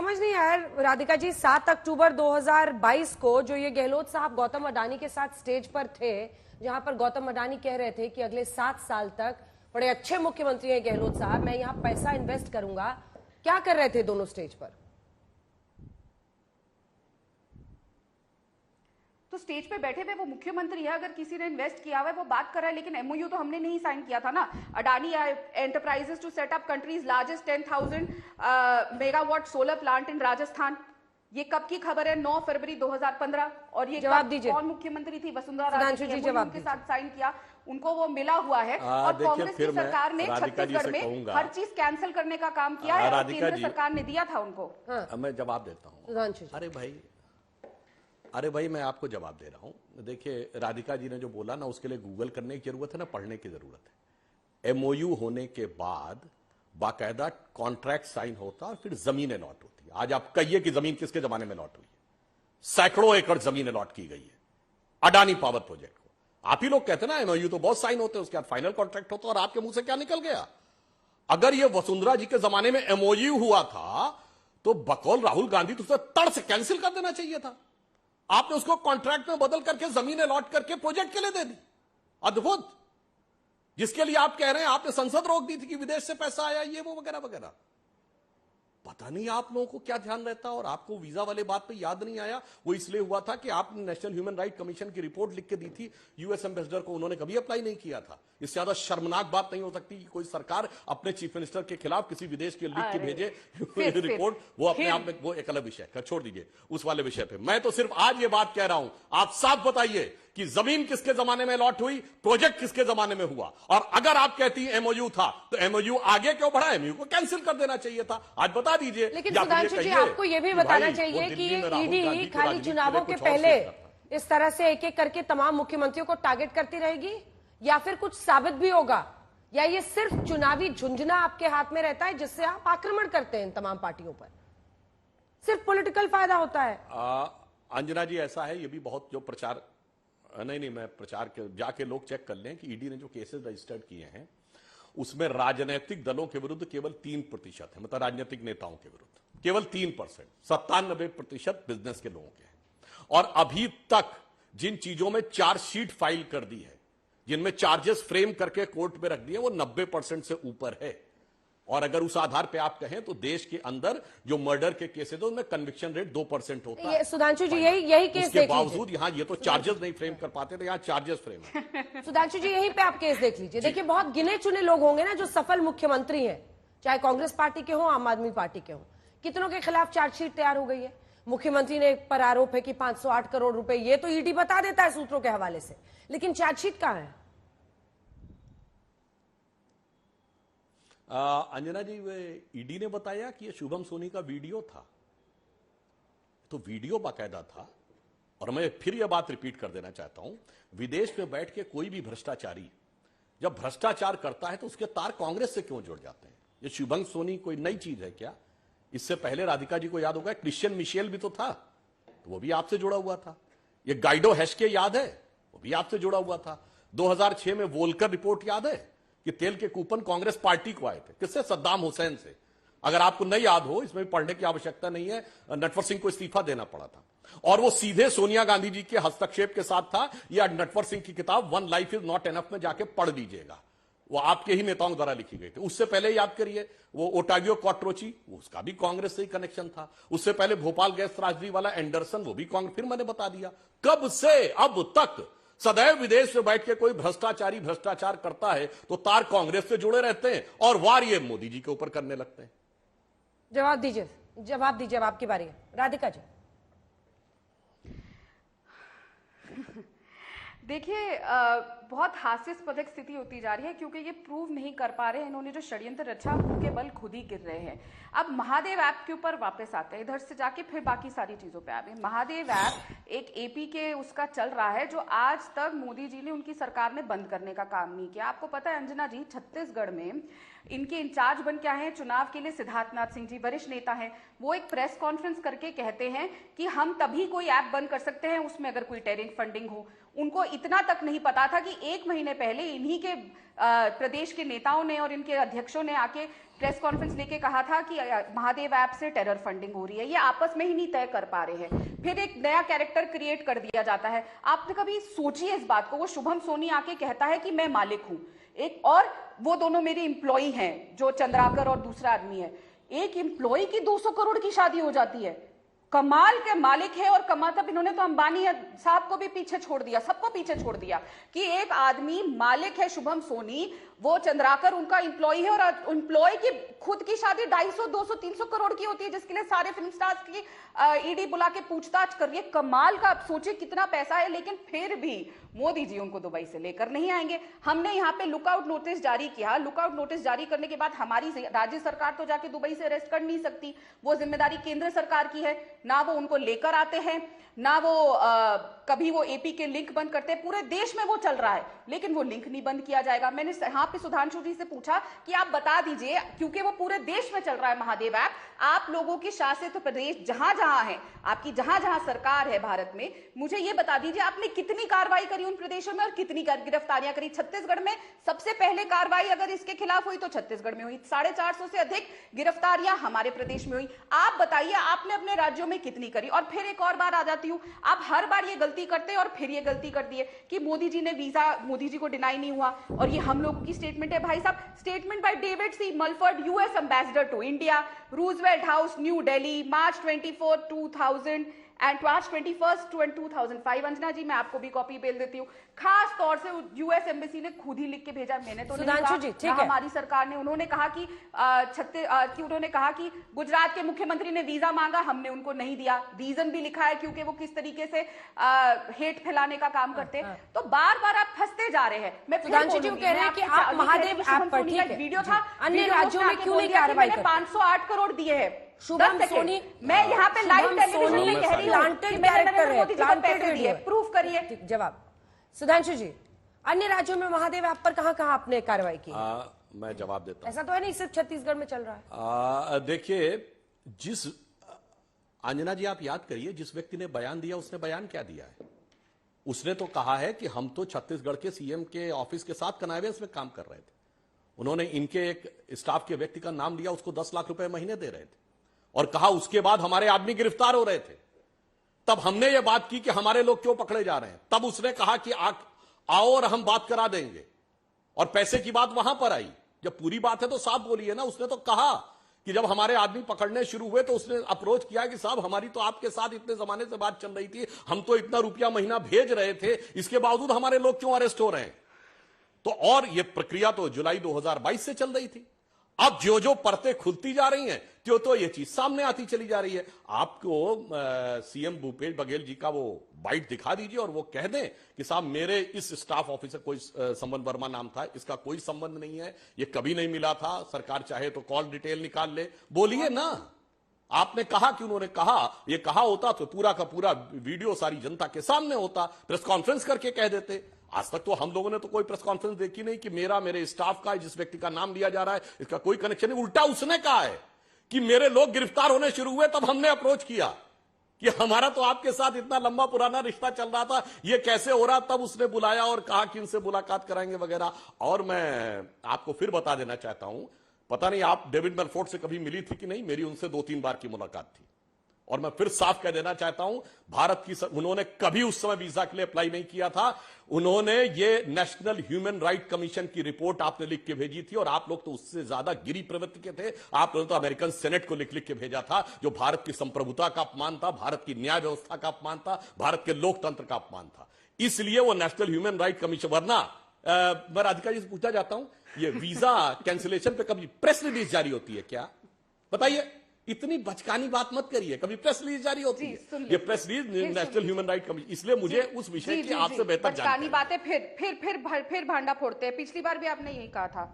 समझ नहीं आया राधिका जी, 7 अक्टूबर 2022 को जो ये गहलोत साहब गौतम अडानी के साथ स्टेज पर थे, जहां पर गौतम अडानी कह रहे थे कि अगले 7 साल तक बड़े अच्छे मुख्यमंत्री हैं गहलोत साहब, मैं यहां पैसा इन्वेस्ट करूंगा, क्या कर रहे थे दोनों स्टेज पर? तो स्टेज पे बैठे हुए वो मुख्यमंत्री है, अगर किसी ने इन्वेस्ट किया हुआ है वो बात कर रहा है, लेकिन एमओयू तो हमने नहीं साइन किया था ना। Adani enterprises to set up country's largest 10,000 megawatt solar plant in Rajasthan, ये कब की खबर है? 9 फरवरी 2015। और ये जवाब दीजिए, कौन मुख्यमंत्री थी? वसुंधरा राजे जी के साथ साइन किया, उनको वो मिला हुआ है। और कांग्रेस की सरकार ने छत्तीसगढ़ में हर चीज कैंसिल करने का काम किया है, केंद्र सरकार ने दिया था उनको। मैं जवाब देता हूँ। अरे भाई मैं आपको जवाब दे रहा हूं। देखिए, राधिका जी ने जो बोला ना, उसके लिए गूगल करने की जरूरत है ना, पढ़ने की जरूरत है। एमओयू होने के बाद बाकायदा कॉन्ट्रैक्ट साइन होता और फिर जमीन अलॉट होती है। आज आप कहिए कि जमीन किसके जमाने में अलॉट हुई है? सैकड़ों एकड़ जमीन अलॉट की गई है अडानी पावर प्रोजेक्ट को। आप ही लोग कहते ना एमओयू तो बहुत साइन होते हैं, उसके बाद फाइनल कॉन्ट्रैक्ट होता, और आपके मुंह से क्या निकल गया? अगर यह वसुंधरा जी के जमाने में एमओयू हुआ था तो बकौल राहुल गांधी तो उसे तड़ से कैंसिल कर देना चाहिए था। आपने उसको कॉन्ट्रैक्ट में बदल करके जमीन अलॉट करके प्रोजेक्ट के लिए दे दी। अद्भुत। जिसके लिए आप कह रहे हैं आपने संसद रोक दी थी कि विदेश से पैसा आया, ये वो वगैरह वगैरह। पता नहीं आप लोगों को क्या ध्यान रहता, और आपको वीजा वाले बात पे याद नहीं आया। वो इसलिए हुआ था कि आपने नेशनल ह्यूमन राइट कमीशन की रिपोर्ट लिख के दी थी यूएस एम्बेसडर को, उन्होंने कभी अप्लाई नहीं किया था। इससे ज्यादा शर्मनाक बात नहीं हो सकती कि कोई सरकार अपने चीफ मिनिस्टर के खिलाफ किसी विदेश के लिख के भेजे रिपोर्ट। वो अपने आप में वो एक अलग विषय है, छोड़ दीजिए उस वाले विषय पे। मैं तो सिर्फ आज ये बात कह रहा हूं, आप साफ बताइए कि जमीन किसके जमाने में अलॉट हुई, प्रोजेक्ट किसके जमाने में हुआ। और अगर आप कहती एमओयू था तो एमओयू आगे क्यों बढ़ा? एमओयू को कैंसिल कर देना चाहिए था, आज बता दीजिए। लेकिन सुधांशु जी, आपको यह भी बताना चाहिए कि ईडी खाली चुनावों के पहले इस तरह से एक एक करके तमाम मुख्यमंत्रियों को टारगेट करती रहेगी, या फिर कुछ साबित भी होगा, या ये सिर्फ चुनावी झुंझुना आपके हाथ में रहता है जिससे आप आक्रमण करते हैं इन तमाम पार्टियों पर, सिर्फ पॉलिटिकल फायदा होता है? अंजना जी, ऐसा है, ये भी बहुत जो प्रचार नहीं, मैं प्रचार के जाके लोग चेक कर लें कि ईडी ने जो केसेस रजिस्टर्ड किए हैं उसमें राजनीतिक दलों के विरुद्ध केवल 3% है, मतलब राजनीतिक नेताओं के विरुद्ध केवल 3%, 97% बिजनेस के लोगों के हैं। और अभी तक जिन चीजों में चार्जशीट फाइल कर दी है, जिनमें चार्जेस फ्रेम करके कोर्ट में रख दिए, वो 90% से ऊपर है। और अगर उस आधार पे आप कहें तो देश के अंदर जो मर्डर के केसेस है उनमें कन्विक्शन रेट 2% होता है। सुधांशु जी, यही केस के बावजूद यहाँ ये तो चार्जेस नहीं फ्रेम कर पाते थे, यहाँ चार्जेस फ्रेम है। सुधांशु जी, यहीं पे आप केस देख लीजिए। देखिए, बहुत गिने चुने लोग होंगे ना जो सफल मुख्यमंत्री हैं, चाहे कांग्रेस पार्टी के हो, आम आदमी पार्टी के हो, कितनों के खिलाफ चार्जशीट तैयार हो गई है। मुख्यमंत्री ने पर आरोप है कि 508 करोड़ रुपए, ये तो ईडी बता देता है सूत्रों के हवाले से, लेकिन चार्जशीट कहां है? अंजना जी, वे ईडी ने बताया कि ये शुभम सोनी का वीडियो था, तो वीडियो बाकायदा था। और मैं फिर यह बात रिपीट कर देना चाहता हूं, विदेश में बैठ के कोई भी भ्रष्टाचारी जब भ्रष्टाचार करता है तो उसके तार कांग्रेस से क्यों जुड़ जाते हैं? ये शुभम सोनी कोई नई चीज है क्या? इससे पहले राधिका जी को याद होगा क्रिश्चियन मिशेल भी तो था, तो वो भी आपसे जुड़ा हुआ था। ये गाइडो हेस्के याद है, वो भी आपसे जुड़ा हुआ था। 2006 में वोल्कर रिपोर्ट याद है कि तेल के कूपन कांग्रेस पार्टी को आए थे, किससे? सद्दाम हुसैन से। अगर आपको नहीं याद हो, इसमें पढ़ने की आवश्यकता नहीं है, नटवर सिंह को इस्तीफा देना पड़ा था, और वो सीधे सोनिया गांधी जी के हस्तक्षेप के साथ था। या नटवर सिंह की किताब one life is not enough में जाके पढ़ लीजिएगा, वो आपके ही नेताओं द्वारा लिखी गई थी। उससे पहले याद करिए वो ओटावियो क्वाट्रोची, उसका भी कांग्रेस से ही कनेक्शन था। उससे पहले भोपाल गैस त्रासदी वाला एंडरसन, वो भी कांग्रेस। फिर मैंने बता दिया कब से अब तक सदैव विदेश में बैठ के कोई भ्रष्टाचारी भ्रष्टाचार करता है तो तार कांग्रेस से जुड़े रहते हैं और वार ये मोदी जी के ऊपर करने लगते हैं। जवाब दीजिए, जवाब दीजिए, अब आपकी बारी है राधिका जी। देखिए, बहुत हास्यास्पद स्थिति होती जा रही है, क्योंकि ये प्रूव नहीं कर पा रहे हैं इन्होंने जो षड्यंत्र रचा मुंह के बल खुद ही गिर रहे हैं। अब महादेव ऐप के ऊपर वापस आते हैं, इधर से जाके फिर बाकी सारी चीजों पे आए। महादेव ऐप एक एपी के उसका चल रहा है जो आज तक मोदी जी ने, उनकी सरकार ने बंद करने का काम नहीं किया। आपको पता है अंजना जी, छत्तीसगढ़ में इनके इंचार्ज बन क्या है चुनाव के लिए? सिद्धार्थनाथ सिंह जी, वरिष्ठ नेता हैं। वो एक प्रेस कॉन्फ्रेंस करके कहते हैं कि हम तभी कोई ऐप बंद कर सकते हैं उसमें अगर कोई टेरिंग फंडिंग हो। उनको इतना तक नहीं पता था कि 1 महीने पहले इन्हीं के प्रदेश के नेताओं ने और इनके अध्यक्षों ने आके प्रेस कॉन्फ्रेंस लेके कहा था कि महादेव ऐप से टेरर फंडिंग हो रही है, ये आपस में ही नहीं तय कर पा रहे हैं, फिर एक नया कैरेक्टर क्रिएट कर दिया जाता है। आपने कभी सोची है इस बात को? वो शुभम सोनी आके कहता है कि मैं मालिक हूं, एक और वो दोनों मेरे एम्प्लॉई हैं, जो चंद्राकर और दूसरा आदमी है, एक एम्प्लॉई की 200 करोड़ की शादी हो जाती है। कमाल के मालिक है। और मतलब इन्होंने तो अंबानी साहब को भी पीछे छोड़ दिया, सबको पीछे छोड़ दिया कि एक आदमी मालिक है शुभम सोनी, वो चंद्राकर उनका एम्प्लॉय है, और एम्प्लॉय की खुद की शादी 250, 200, 300 करोड़ की होती है, जिसके लिए सारे फिल्म स्टार्स की ईडी बुला के पूछताछ कर रही है। कमाल का, आप सोचिए कितना पैसा है, लेकिन फिर भी मोदी जी उनको दुबई से लेकर नहीं आएंगे। हमने यहाँ पे लुकआउट नोटिस जारी किया, लुकआउट नोटिस जारी करने के बाद हमारी राज्य सरकार तो जाके दुबई से अरेस्ट कर नहीं सकती, वो जिम्मेदारी केंद्र सरकार की है। ना वो उनको लेकर आते हैं, ना वो कभी वो एपी के लिंक बंद करते हैं। पूरे देश में वो चल रहा है, लेकिन वो लिंक नहीं बंद किया जाएगा। मैंने यहाँ पे सुधांशु जी से पूछा कि आप बता दीजिए, क्योंकि वो पूरे देश में चल रहा है महादेव ऐप, आप लोगों की शासित प्रदेश जहां जहां है, आपकी जहां जहां सरकार है भारत में, मुझे ये बता दीजिए आपने कितनी कार्रवाई करी उन प्रदेशों में और कितनी गिरफ्तारियां करी। छत्तीसगढ़ में सबसे पहले कार्रवाई अगर इसके खिलाफ हुई तो छत्तीसगढ़ में हुई, 450 से अधिक गिरफ्तारियां हमारे प्रदेश में हुई। आप बताइए आपने अपने राज्यों में कितनी करी। और फिर एक और बार आ जाती हूं, आप हर बार ये गलती करते हैं और फिर ये गलती कर दी है कि मोदी जी ने वीजा, मोदी जी को डिनाई नहीं हुआ, और ये हम लोगों की स्टेटमेंट है। भाई साहब, statement by David C Mulford, US ambassador to India, Roosevelt House, New Delhi, March 24, 2000 and March 21, 2005। Anjana ji, मैं आपको भी कॉपी भेज देती हूँ। खास तौर से यूएस एम्बेसी ने खुद ही लिख के भेजा, मैंने तो नहीं कहा, हमारी सरकार ने। उन्होंने कहा कि उन्होंने कहा कि गुजरात के मुख्यमंत्री ने वीजा मांगा, हमने उनको नहीं दिया। रीजन भी लिखा है, क्योंकि वो किस तरीके से हेट फैलाने का काम करते हैं। तो बार बार आप फंसते जा रहे हैं। मैं सुधांशु जी कह रहे हैं कि आप महादेव ऐप पर, ठीक है, वीडियो था, अन्य राज्यों में क्यों नहीं कार्रवाई करते? 508 करोड़ दिए हैं। शुभम सोनी, मैं यहाँ पे लाइव टेलीविजन में कह रही हूँ, प्लांटेड कैरेक्टर है, प्लांटेड दिए, प्रूफ करिए। जवाब सुधांशु जी, अन्य राज्यों में महादेव ऐप पर कहां आपने कार्रवाई की? मैं जवाब देता हूं। ऐसा तो है नहीं सिर्फ छत्तीसगढ़ में चल रहा है। देखिए, जिस अंजना जी आप याद करिए, जिस व्यक्ति ने बयान दिया उसने बयान क्या दिया है? उसने तो कहा है कि हम तो छत्तीसगढ़ के सीएम के ऑफिस के साथ कन्वेंस में काम कर रहे थे। उन्होंने इनके एक स्टाफ के व्यक्ति का नाम लिया, उसको 10 लाख रुपए महीने दे रहे थे, और कहा उसके बाद हमारे आदमी गिरफ्तार हो रहे थे। तब हमने ये बात की कि हमारे लोग क्यों पकड़े जा रहे हैं। तब उसने कहा कि आओ और हम बात करा देंगे, और पैसे की बात वहां पर आई। जब पूरी बात है तो साफ बोलिए ना। उसने तो कहा कि जब हमारे आदमी पकड़ने शुरू हुए तो उसने अप्रोच किया कि साहब, हमारी तो आपके साथ इतने जमाने से बात चल रही थी, हम तो इतना रुपया महीना भेज रहे थे, इसके बावजूद हमारे लोग क्यों अरेस्ट हो रहे हैं? तो और ये प्रक्रिया तो जुलाई 2022 से चल रही थी। अब जो जो परतें खुलती जा रही हैं, त्यो तो ये चीज सामने आती चली जा रही है। आपको सीएम भूपेश बघेल जी का वो बाइट दिखा दीजिए और वो कह दें कि साहब, मेरे इस स्टाफ ऑफिसर, कोई संबंध वर्मा नाम था, इसका कोई संबंध नहीं है, ये कभी नहीं मिला था, सरकार चाहे तो कॉल डिटेल निकाल ले। बोलिए ना। आपने कहा कि उन्होंने कहा, ये कहा होता तो पूरा का पूरा वीडियो सारी जनता के सामने होता, प्रेस कॉन्फ्रेंस करके कह देते। आज तक तो हम लोगों ने तो कोई प्रेस कॉन्फ्रेंस देखी नहीं कि मेरे स्टाफ का, जिस व्यक्ति का नाम लिया जा रहा है, इसका कोई कनेक्शन नहीं। उल्टा उसने कहा है कि मेरे लोग गिरफ्तार होने शुरू हुए तब हमने अप्रोच किया कि हमारा तो आपके साथ इतना लंबा पुराना रिश्ता चल रहा था, ये कैसे हो रहा। तब उसने बुलाया और कहा कि इनसे मुलाकात कराएंगे वगैरह। और मैं आपको फिर बता देना चाहता हूं, पता नहीं आप डेविड मेलफोर्ड से कभी मिली थी कि नहीं, मेरी उनसे 2-3 बार की मुलाकात थी। और मैं फिर साफ कह देना चाहता हूं, भारत की उन्होंने कभी उस समय वीजा के लिए अप्लाई नहीं किया था। उन्होंने ये नेशनल ह्यूमन राइट कमीशन की रिपोर्ट आपने लिख के भेजी थी, और आप लोग तो उससे ज्यादा गिरी प्रवृत्ति के थे। आप लोगों ने तो अमेरिकन सेनेट को लिख के भेजा था, जो भारत की संप्रभुता का अपमान था, भारत की न्याय व्यवस्था का अपमान था, भारत के लोकतंत्र का अपमान था। इसलिए वो नेशनल ह्यूमन राइट कमीशन, वरना मैं राधिका जी से पूछना चाहता हूं, ये वीजा कैंसिलेशन पे कभी प्रेस रिलीज जारी होती है क्या? बताइए। इतनी बचकानी बात मत करिए। कभी प्रेस रिलीज जारी होती है? ये press release national human right commission. इसलिए मुझे उस विषय की आपसे बेहतर जानकारी। बातें फिर भांडा फोड़ते हैं। पिछली बार भी आपने यही कहा था।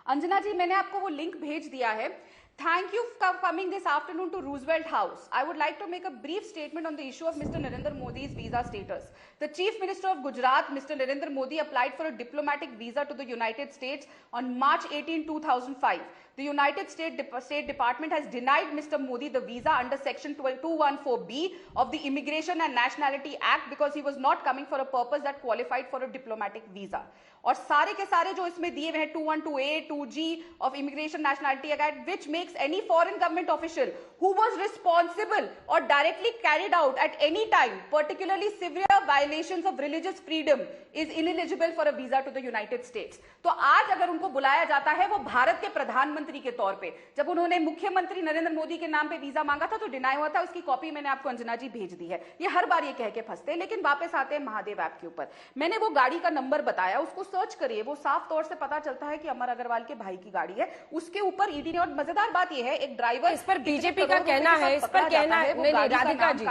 अंजना जी, मैंने आपको वो लिंक भेज दिया है। Thank you for coming this afternoon to Roosevelt House. I would like to make a brief statement on the issue of Mr. Narendra Modi's visa status. The Chief Minister of Gujarat, Mr. Narendra Modi, applied for a diplomatic visa to the United States on March 18, 2005. The United State Department has denied Mr. Modi the visa under Section 214B of the Immigration and Nationality Act because he was not coming for a purpose that qualified for a diplomatic visa. और सारे के सारे जो इसमें दिए हुए हैं 212A, 2G of Immigration Nationality Act, which makes any foreign government official who was responsible or directly carried out at any time particularly severe violations of religious freedom is ineligible for a visa to the United States. तो आज अगर उनको बुलाया जाता है वो भारत के प्रधानमंत्री के तौर पे, जब उन्होंने मुख्यमंत्री नरेंद्र मोदी के नाम पे वीजा मांगा था तो डिनाई हुआ था, उसकी कॉपी मैंने आपको अंजना जी भेज दी है। ये हर बार ये कह के फंसते हैं। लेकिन वापस आते हैं महादेव ऐप के ऊपर। मैंने वो गाड़ी का नंबर बताया, उसको सर्च करिए, वो साफ तौर से पता चलता है कि अमर अग्रवाल के भाई की गाड़ी है। उसके ऊपर ईडी ने, और मजेदार बात यह है, एक ड्राइवर, इस पर बीजेपी का कहना है, इस पर कहना है, नहीं राधिका जी,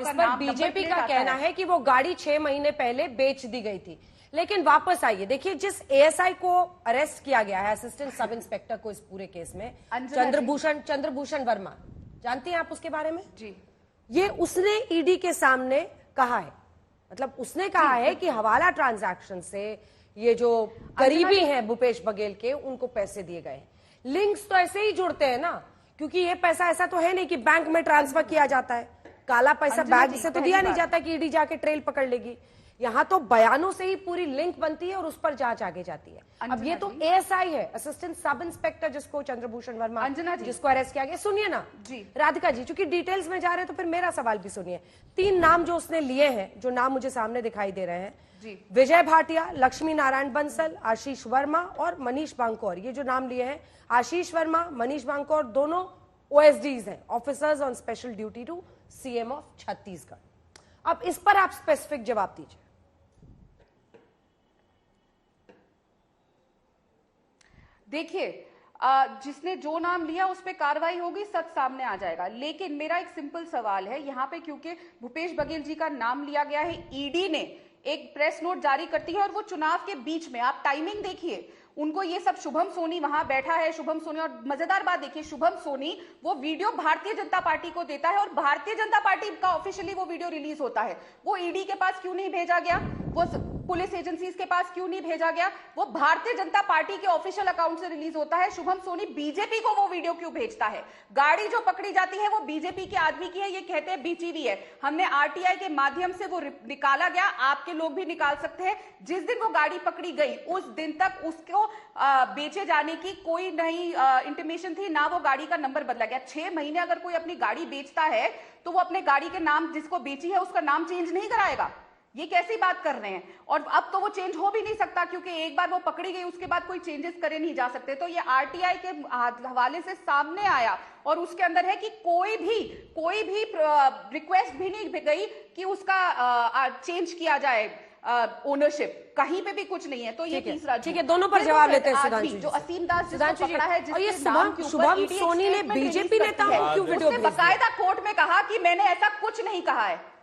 इस पर बीजेपी का कहना है कि वो गाड़ी 6 महीने पहले बेच दी गई थी। लेकिन वापस आइए, देखिए जिस एएसआई को अरेस्ट किया गया है, असिस्टेंट सब इंस्पेक्टर को इस पूरे केस में, चंद्रभूषण वर्मा, जानती हैं आप उसके बारे में? जी, ये उसने ईडी के सामने कहा है, मतलब उसने कहा है कि हवाला ट्रांजैक्शन से ये जो करीबी हैं भूपेश बघेल के, उनको पैसे दिए गए। लिंक्स तो ऐसे ही जुड़ते हैं ना, क्योंकि ये पैसा ऐसा तो है नहीं कि बैंक में ट्रांसफर किया जाता है, काला पैसा बैग से तो दिया नहीं जाता कि ईडी जाके ट्रेल पकड़ लेगी। यहां तो बयानों से ही पूरी लिंक बनती है और उस पर जांच आगे जाती है। अब ये तो एएसआई है, असिस्टेंट सब इंस्पेक्टर, जिसको चंद्रभूषण वर्मा, जिसको अरेस्ट किया गया। सुनिए ना जी राधिका जी, चूंकि डिटेल्स में जा रहे हैं तो फिर मेरा सवाल भी सुनिए। 3 नाम जो उसने लिए हैं, जो नाम मुझे सामने दिखाई दे रहे हैं जी, विजय भाटिया, लक्ष्मी नारायण बंसल, आशीष वर्मा और मनीष बांकोर, ये जो नाम लिए हैं, आशीष वर्मा, मनीष बांकोर, दोनों ओएसडीज हैं, officers on special duty to CM of Chhattisgarh. अब इस पर आप स्पेसिफिक जवाब दीजिए। देखिए, जिसने जो नाम लिया उस पर कार्रवाई होगी, सच सामने आ जाएगा। लेकिन मेरा एक सिंपल सवाल है यहाँ पे, क्योंकि भूपेश बघेल जी का नाम लिया गया है, ईडी ने एक प्रेस नोट जारी करती है और वो चुनाव के बीच में, आप टाइमिंग देखिए, उनको ये सब, शुभम सोनी वहां बैठा है, शुभम सोनी, और मजेदार बात देखिए, शुभम सोनी वो वीडियो भारतीय जनता पार्टी को देता है और भारतीय जनता पार्टी का ऑफिशियली वो वीडियो रिलीज होता है। वो ईडी के पास क्यों नहीं भेजा गया, वो पुलिस एजेंसीज के पास क्यों नहीं भेजा गया, वो भारतीय जनता पार्टी के ऑफिशियल अकाउंट से रिलीज होता है। शुभम सोनी बीजेपी को वो वीडियो क्यों भेजता है? गाड़ी जो पकड़ी जाती है वो बीजेपी के आदमी की है, ये कहते हैं बेची हुई है, हमने आरटीआई के माध्यम से वो निकाला गया, आपके लोग भी निकाल सकते हैं। जिस दिन वो गाड़ी पकड़ी गई उस दिन तक उसको बेचे जाने की कोई नई इंटीमेशन थी ना, वो गाड़ी का नंबर बदला गया। 6 महीने अगर कोई अपनी गाड़ी बेचता है तो वो अपने गाड़ी के नाम, जिसको बेची है उसका नाम चेंज नहीं कराएगा? ये कैसी बात कर रहे हैं? और अब तो वो चेंज हो भी नहीं सकता, क्योंकि एक बार वो पकड़ी गई उसके बाद कोई चेंजेस करे नहीं जा सकते। तो ये आरटीआई के हवाले से सामने आया और उसके अंदर है कि कोई भी रिक्वेस्ट भी नहीं गई कि उसका चेंज किया जाए ओनरशिप, कहीं पे भी कुछ नहीं है। तो ये तीसरा, ठीक है, दोनों पर जवाब लेते हैं सुधांशु जी। जो असीम दास जिसको पकड़ा है, और ये शुभम सोनी ने बीजेपी नेताओं को क्यों वीडियो भेजा? बकायदा कोर्ट में कहा कि मैंने ऐसा कुछ नहीं कहा है।